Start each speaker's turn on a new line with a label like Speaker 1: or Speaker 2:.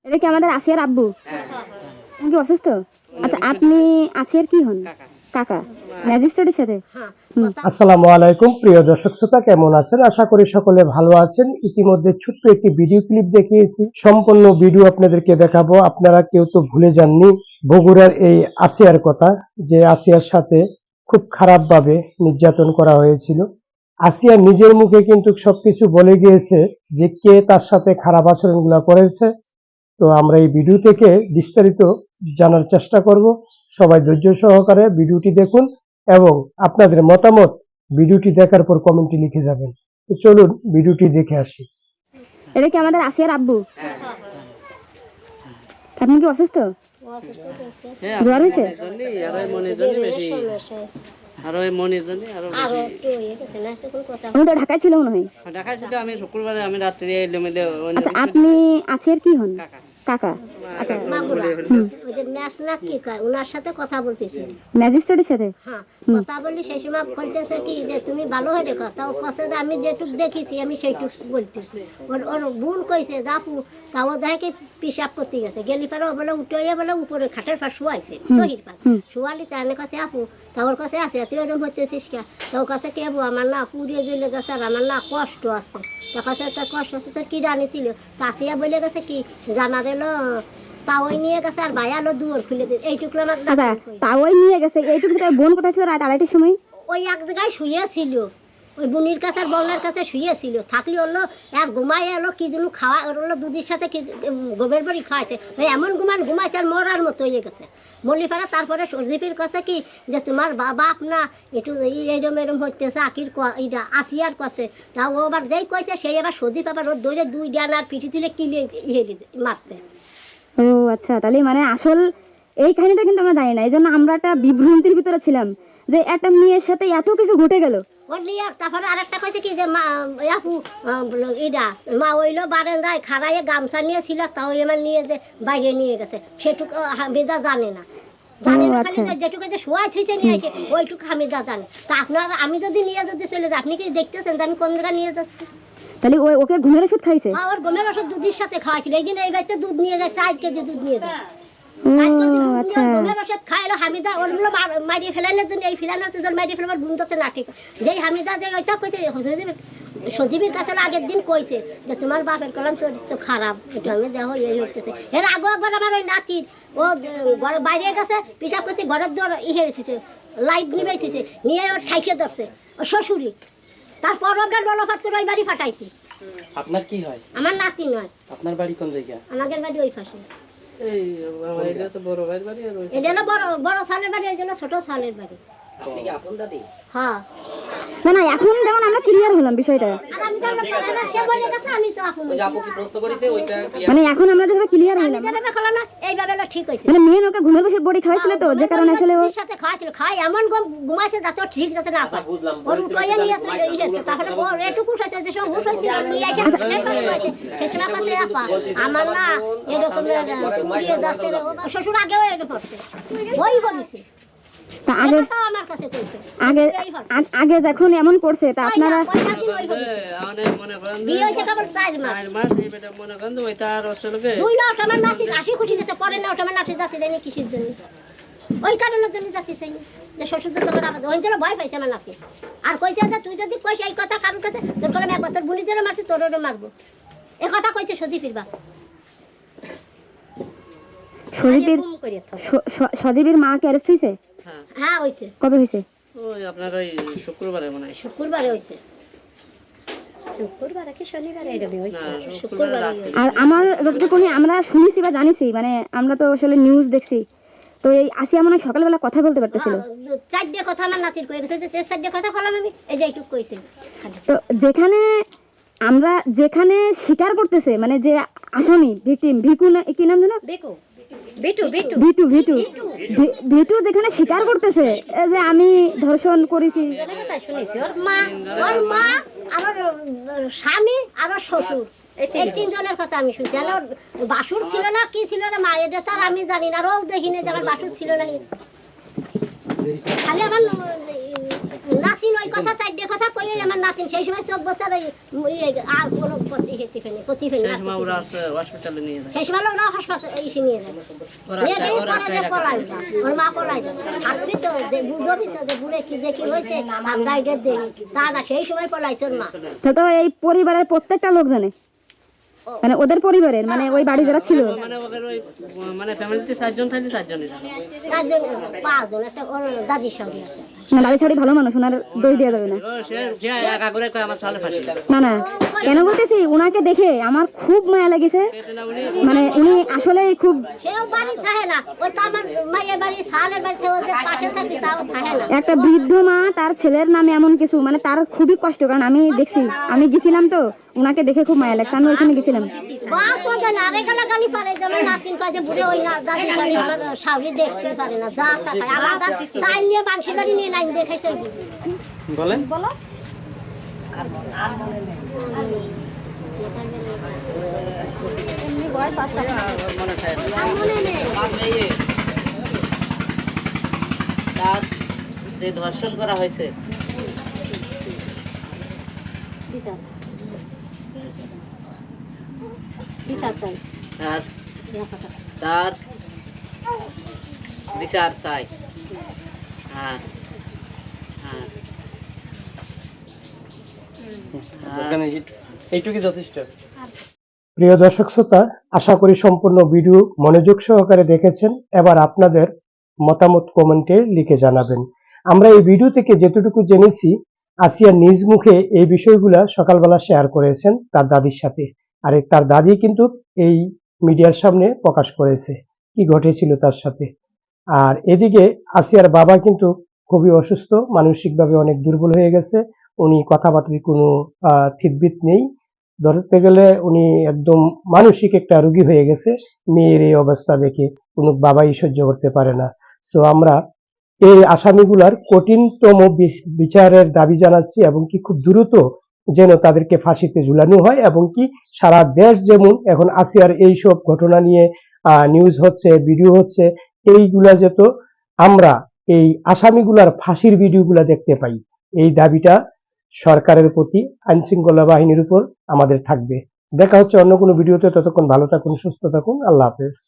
Speaker 1: এটা কি আমাদের আসিয়ার আব্বু? উনি কি অসুস্থ? আচ্ছা, আপনি আসিয়ার কি হন? কাকা ম্যাজিস্ট্রেটের সাথে?
Speaker 2: আসসালামু আলাইকুম প্রিয় দর্শক শ্রোতা, কেমন আছেন? আশা করি সকলে ভালো আছেন। ইতিমধ্যে ছোট্ট একটি ভিডিও ক্লিপ দেখিয়েছি, সম্পূর্ণ ভিডিও আপনাদেরকে দেখাবো। আপনারা কেউ তো ভুলে যাননি বগুড়ার এই আসিয়ার কথা, যে আসিয়ার সাথে খুব খারাপ ভাবে নির্যাতন করা হয়েছিল। আসিয়া নিজের মুখে কিন্তু সবকিছু বলে গিয়েছে যে কে তার সাথে খারাপ আচরণগুলো করেছে। তো আমরা এই ভিডিও থেকে বিস্তারিত জানার চেষ্টা করব। সবাই ধৈর্য সহকারে ভিডিওটি দেখুন এবং আপনাদের মতামত ভিডিওটি দেখার পর কমেন্টে লিখে যাবেন। তো চলুন ভিডিওটি দেখে আসি।
Speaker 1: এটা কি আমাদের আসিয়ার আব্বু? আপনি কি অসুস্থ? জ্বর হয়েছে? উনি তো ঢাকায় ছিল মনে হয়। আচ্ছা, আপনি আসিয়ার কি হন? কাকা। আচ্ছা,
Speaker 3: ওনার সাথে কথা বলতেছি,
Speaker 1: ম্যাজিস্ট্রেটের সাথে?
Speaker 3: হ্যাঁ কথা বলি। সেই সময় বলতেছে কি যে তুমি ভালো হয়ে রেখো, তাও কথা যে আমি যেটুক দেখেছি আমি সেইটুক বলতেছি। ওর বোন কইছে যাপু, তাও দেখে পিসাব করতে গেছে, গেলি পারে বলে উঠে বলে উপরে খাটের পার শুয়াইছে, তহির পার শুয়ালি। তার কাছে আপু, তাওর কাছে আছে তুই ওরকম হইতেছিস কে? তাও কাছে কে বউ, আমার না পুড়িয়ে জ্বলে গেছে আর আমার না কষ্ট আছে। তার কাছে তোর কষ্ট আছে, তোর কি জানিছিল? তাসিয়া বলে গেছে কি জানার এলো, তাওই নিয়ে গেছে আর ভাই আলো দুয়ার খুলে দিন এইটুকু।
Speaker 1: আচ্ছা, তাওই নিয়ে গেছে এইটুকু। তোর বোন কোথায় ছিল রাত 2:30টার সময়?
Speaker 3: ওই এক জায়গায় শুয়েছিল, ওই বুনির কাছে আর বলনার কাছে শুয়েছিল। থাকলে হলো আর ঘুমাই এলো কি যেন খাওয়া, ওর হলো দুধের সাথে কি গোবের বাড়ি খাওয়াইছে। ওই এমন ঘুমাইছে আর মরার মতো হয়ে গেছে মল্লিপাড়া। তারপরে সর্জিফির কাছে কি যে তোমার বাবা আপনা একটু এরম এরম হইতেছে আকির এইটা আসিয়ার কাছে। তা ও আবার যেই কইছে সেই আবার সর্জিফ আবার ওর দৌড়ে 2 ডান আর পিঠি তুলে কিলে মারছে।
Speaker 1: ও আচ্ছা, তাহলে মানে আসল এই কাহিনীটা কিন্তু আমরা জানি না, এই জন্য আমরা একটা বিভ্রান্তির ভিতরে ছিলাম যে একটা মেয়ের সাথে এত কিছু ঘটে গেল।
Speaker 3: ওর নিয়ে তারপরে আরেকটা কইছে কি যে মা আপু এটা মা ওইলো বারান্দায় খাড়াইয়ে গামছা নিয়েছিল, তাও এবার নিয়ে যে বাইরে নিয়ে গেছে। সেটুকু হামিদা জানে না, জানে না খালি যেটুকু যে শোয়া ছুঁইতে নিয়ে আসে ওইটুকু হামিদা জানে। তা আপনার আমি যদি নিয়ে যদি চলে যাই, আপনি কি দেখতেছেন যে আমি কোন জায়গায় নিয়ে যাচ্ছি?
Speaker 1: তাহলে ওকে ঘুমের ওষুধ খাইছে?
Speaker 3: হ্যাঁ, ওর ঘুমের ওষুধ দুধের সাথে খাওয়াইছিল। এই দিন এই বাড়িতে দুধ নিয়ে যায়, 4 কেজি দুধ নিয়ে যায়।
Speaker 1: আচ্ছা,
Speaker 3: ঘুমের ওষুধ খাইলো হামিদা, ওরগুলো মারিয়ে ফেলানোর জন্য, এই ফেলানোর জন্য মারিয়ে ফেলাবার গুণ করতে না ঠিক। যেই হামিদা যে ওইটা কইতে সজীবের কাছে আগের দিন কইছে যে তোমার বাপের কলম চরিত্র খারাপ, এটা আমি দেখো এই হইতেছে। এর আগে একবার আমার ওই নাতির ও ঘরে বাইরে গেছে পিসাব করতে, ঘরের দর হেরেছে, লাইট নিবেছে, নিয়ে ওর ঠাইসে ধরছে ও শ্বশুরি। তারপর ওটা ডলফাত করে ওই বাড়ি ফাটাইছি।
Speaker 4: আপনার কি হয়?
Speaker 3: আমার নাতি নয়।
Speaker 4: আপনার বাড়ি কোন জায়গা?
Speaker 3: আমাদের বাড়ি ওই পাশে।
Speaker 4: এই আমার এটা তো বড় ভাইয়ের বাড়ি। আর
Speaker 3: এটা হলো বড় সালের বাড়ি, এই জন্য ছোট সালের বাড়ি।
Speaker 4: আপনি কি আপন দাদি?
Speaker 3: হ্যাঁ,
Speaker 1: না না, এখন যেমন আমরা ক্লিয়ার হলাম বিষয়টা,
Speaker 3: আর আমি তো সে বলে গেছে আমি তো এখন
Speaker 4: ওই যে আপু কি প্রশ্ন করেছে ওইটা
Speaker 1: মানে এখন আমরা যেভাবে ক্লিয়ার হলাম,
Speaker 3: যেভাবে খেলো না এইভাবে হলো ঠিক হয়েছে।
Speaker 1: মানে মেয়ে ওকে ঘুমের বসে বড়ি খাওয়াইছিল, তো যে কারণে আসলে ও
Speaker 3: সাথে খাওয়াছিল, খাই এমন ঘুমাইছে যাতে ও ঠিক যাতে না পায়। ওর কইয়া নিয়ে আসলে ইয়েছে, তাহলে ও এটুকু উঠাইছে যে সব উঠাইছে নিয়ে এসে সাথে উঠাইছে। সে সময় কাছে আপা আমার না এরকম পুড়িয়ে যাচ্ছে, শ্বশুর আগেও এরকম করছে, ওই করেছে।
Speaker 1: তা আগে
Speaker 3: আমার কাছে কইছে
Speaker 1: আগে যখন এমন করছে তা আপনারা
Speaker 4: আমাদের মনে করেন
Speaker 3: বিয়ে হইছে কেবল 4 মাস।
Speaker 4: 4 মাস এই বেটা মনে করেন ওই তার আসলে
Speaker 3: 2 না আমার নাতি হাসি খুশি গেছে, পরে না আমার নাতি যাচ্ছে জানি কিসের জন্য, ওই কারণের জন্য যাচ্ছে চাই যে শ্বশুর তো তোমার আবার ওই জন্য ভয় পাইছে আমার নাতি। আর কইছে যে তুই যদি কইস এই কথা কারোর কাছে, তোর করে একবার তোর বুড়ি জন্য মারছি, তোরও মারবো, এ কথা কইছে সজি ফিরবা।
Speaker 1: সজীবের মা কি অ্যারেস্ট হয়েছে?
Speaker 3: হ্যাঁ হইছে।
Speaker 1: কবে হয়েছে?
Speaker 4: ওই আপনার ওই শুক্রবারে মনে হয়।
Speaker 3: শুক্রবারে হইছে, শুক্রবারে কি শনিবারে এরকম হইছে,
Speaker 4: শুক্রবার
Speaker 3: শুক্রবারে।
Speaker 4: রাতে।
Speaker 1: আর আমার যতটুকু আমরা শুনেছি বা জানিছি, মানে আমরা তো আসলে নিউজ দেখছি, তো এই আসিয়া মনে হয় সকালবেলা কথা বলতে পারতেছিল।
Speaker 3: 4টে কথা আমার নাতির কয়ে গেছে, যে 4টে কথা বললাম আমি, এই যে এইটুক কইছে।
Speaker 1: তো যেখানে স্বীকার করতেছে, মানে যে আসামি ভিকটিম ভিকু না কি নাম জানো,
Speaker 3: দেখো বিটু বিটু
Speaker 1: ভিটু ভিটু ভিটু যেখানে স্বীকার করতেছে যে আমি ধর্ষণ করেছি,
Speaker 3: কথা শুনেছি। ওর মা আর ওর স্বামী আর ওর শ্বশুর, এই 3 জনের কথা আমি শুনছি। আর ওর বাসুর ছিল না কি ছিল না মা, এটা তার আমি জানি না, আর ও দেখিনি যে আমার বাসুর ছিল না। খালি আমার নাতিন ওই কথা চারটে কথা কই আমার নাতিন সেই সময় 14 বছর আর কোনো ক্ষতি ফেনি
Speaker 4: সেই সময় ওরা আছে হসপিটালে নিয়ে যায়
Speaker 3: সেই সময় ওরা হাসপাতালে এসে নিয়ে যায় নিয়ে গেলে পরে যে পলাই যায় ওর মা পলাই যায় থাকবি তো যে বুঝবি তো যে বুড়ে কি দেখি হয়েছে আমরা এটা দেখি তা না সেই সময় পলাইছে ওর মা
Speaker 1: তো এই পরিবারের প্রত্যেকটা লোক জানে, মানে ওদের পরিবারের, মানে ওই বাড়ি যারা ছিল।
Speaker 4: মানে ওদের ওই মানে ফ্যামিলিতে 4 জন থাকলে 4 জনই জানে।
Speaker 3: 4 জন 5 জন আছে ওর দাদির সঙ্গে আছে
Speaker 1: না দাদি ছাড়ি ভালো মানুষ, ওনার দোষ দেওয়া যাবে না।
Speaker 4: ও সে যে একা করে কয় আমার সালে ফাঁসি
Speaker 1: না না, কেন বলতেছি, উনাকে দেখে আমার খুব মায়া লেগেছে, মানে উনি আসলে খুব,
Speaker 3: সেও বাড়ি থাকে না ওই তো আমার মায়ের বাড়ি সালের বাড়িতে ওদের পাশে থাকি তাও থাকে না
Speaker 1: একটা বৃদ্ধ মা তার ছেলের নামে এমন কিছু, মানে তার খুবই কষ্ট, কারণ আমি দেখছি, আমি গেছিলাম তো, উনাকে দেখে খুব মায়া লাগছে, আমি ওইখানে গেছিলাম।
Speaker 3: বাপ তো জানে আরে গালাগালি পারে যেমন নাতিন কাজে বুড়ে ওই না দাদি বাড়ি আমার শাউরি দেখতে পারে না যা তা খায় আলাদা চাই নিয়ে বাংশি বাড়ি নিয়ে লাইন দেখাইছে
Speaker 4: বলেন
Speaker 3: বলো
Speaker 4: মনে থাকে
Speaker 3: মনে নেই
Speaker 5: তার যে ধর্ষণ করা হয়েছে
Speaker 3: বিচার বিচার চাই
Speaker 5: তার তার বিচার চাই। আর আর
Speaker 4: এইটুকুই যথেষ্ট।
Speaker 2: প্রিয় দর্শক শ্রোতা, আশা করি সম্পূর্ণ ভিডিও মনোযোগ সহকারে দেখেছেন। এবার আপনাদের মতামত কমেন্টে লিখে জানাবেন। আমরা এই ভিডিও থেকে যেটুকু জেনেছি, আসিয়া নিজ মুখে এই বিষয়গুলা সকালবেলা শেয়ার করেছেন তার দাদির সাথে, আর তার দাদি কিন্তু এই মিডিয়ার সামনে প্রকাশ করেছে কি ঘটেছিল তার সাথে। আর এদিকে আসিয়ার বাবা কিন্তু খুবই অসুস্থ, মানসিকভাবে অনেক দুর্বল হয়ে গেছে, উনি কথাবার্তার কোনো ঠিকবিত নেই, ধরতে গেলে উনি একদম মানসিক একটা রোগী হয়ে গেছে। মেয়ের এই অবস্থা দেখে কোনো বাবাই সহ্য করতে পারে না। সো আমরা এই আসামিগুলার কঠিনতম বিচারের দাবি জানাচ্ছি, এবং কি খুব দ্রুত যেন তাদেরকে ফাঁসিতে ঝুলানো হয়, এবং কি সারা দেশ যেমন এখন আসিয়ার এইসব ঘটনা নিয়ে নিউজ হচ্ছে, ভিডিও হচ্ছে, এইগুলা যেত আমরা এই আসামিগুলার ফাঁসির ভিডিওগুলা দেখতে পাই। এই দাবিটা সরকারের প্রতি, আইন শৃঙ্খলা বাহিনীর উপর আমাদের থাকবে। দেখা হচ্ছে অন্য কোনো ভিডিওতে, ততক্ষণ ভালো থাকুন, সুস্থ থাকুন, আল্লাহ হাফেজ।